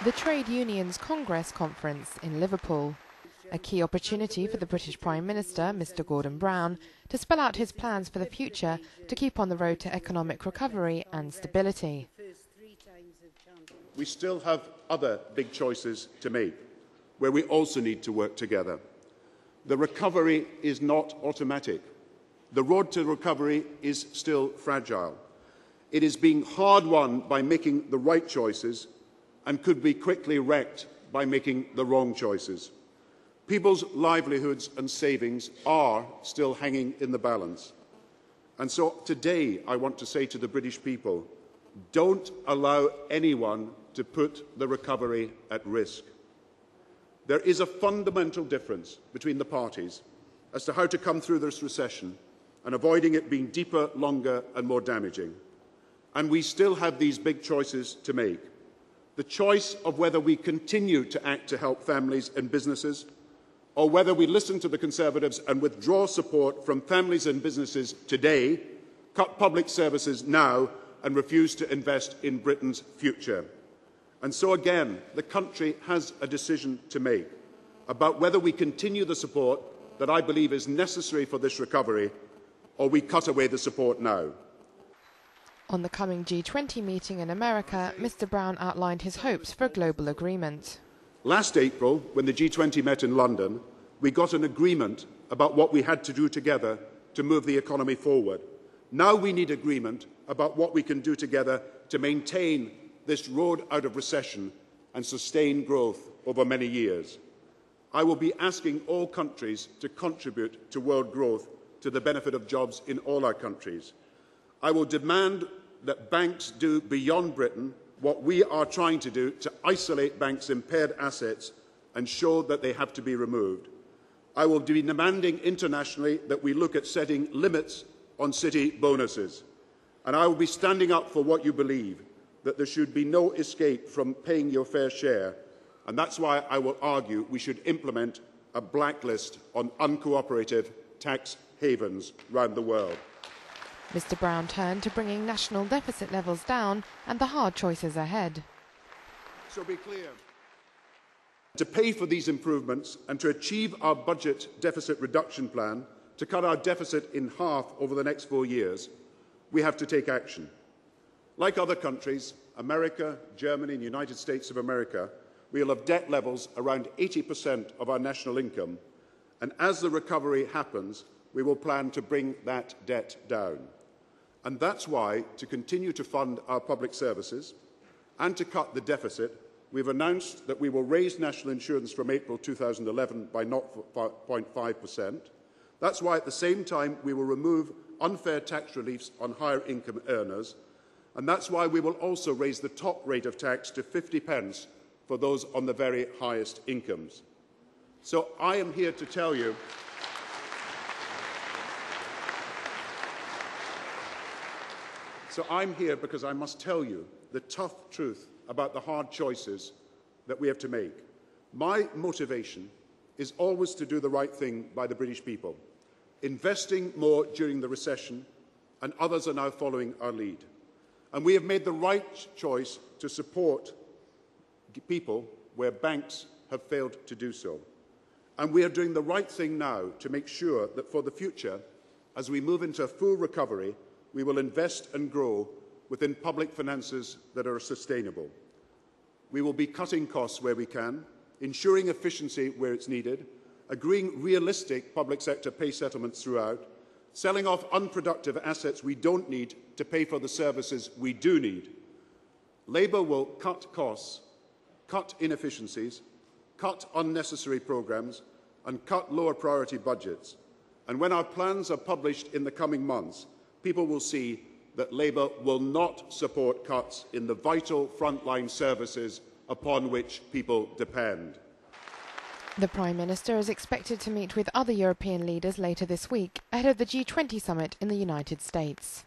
The Trade Unions Congress Conference in Liverpool, a key opportunity for the British Prime Minister, Mr. Gordon Brown, to spell out his plans for the future to keep on the road to economic recovery and stability. We still have other big choices to make, where we also need to work together. The recovery is not automatic. The road to recovery is still fragile. It is being hard-won by making the right choices and could be quickly wrecked by making the wrong choices. People's livelihoods and savings are still hanging in the balance. And so today I want to say to the British people, don't allow anyone to put the recovery at risk. There is a fundamental difference between the parties as to how to come through this recession and avoiding it being deeper, longer and more damaging. And we still have these big choices to make. The choice of whether we continue to act to help families and businesses, or whether we listen to the Conservatives and withdraw support from families and businesses today, cut public services now and refuse to invest in Britain's future. And so again, the country has a decision to make about whether we continue the support that I believe is necessary for this recovery, or we cut away the support now. On the coming G20 meeting in America, Mr. Brown outlined his hopes for a global agreement. Last April, when the G20 met in London, we got an agreement about what we had to do together to move the economy forward. Now we need agreement about what we can do together to maintain this road out of recession and sustain growth over many years. I will be asking all countries to contribute to world growth to the benefit of jobs in all our countries. I will demand that banks do beyond Britain what we are trying to do to isolate banks' impaired assets and show that they have to be removed. I will be demanding internationally that we look at setting limits on city bonuses. And I will be standing up for what you believe, that there should be no escape from paying your fair share. And that's why I will argue we should implement a blacklist on uncooperative tax havens around the world. Mr. Brown turned to bringing national deficit levels down and the hard choices ahead. So be clear. To pay for these improvements and to achieve our budget deficit reduction plan, to cut our deficit in half over the next 4 years, we have to take action. Like other countries, America, Germany and the United States of America, we will have debt levels around 80% of our national income, and as the recovery happens, we will plan to bring that debt down. And that's why, to continue to fund our public services and to cut the deficit, we've announced that we will raise national insurance from April 2011 by 0.5%. That's why, at the same time, we will remove unfair tax reliefs on higher income earners. And that's why we will also raise the top rate of tax to 50 pence for those on the very highest incomes. So I am here to tell you I'm here because I must tell you the tough truth about the hard choices that we have to make. My motivation is always to do the right thing by the British people, investing more during the recession, and others are now following our lead. And we have made the right choice to support people where banks have failed to do so. And we are doing the right thing now to make sure that for the future, as we move into a full recovery, we will invest and grow within public finances that are sustainable. We will be cutting costs where we can, ensuring efficiency where it's needed, agreeing realistic public sector pay settlements throughout, selling off unproductive assets we don't need to pay for the services we do need. Labour will cut costs, cut inefficiencies, cut unnecessary programmes, and cut lower priority budgets. And when our plans are published in the coming months, people will see that Labour will not support cuts in the vital frontline services upon which people depend. The Prime Minister is expected to meet with other European leaders later this week ahead of the G20 summit in the United States.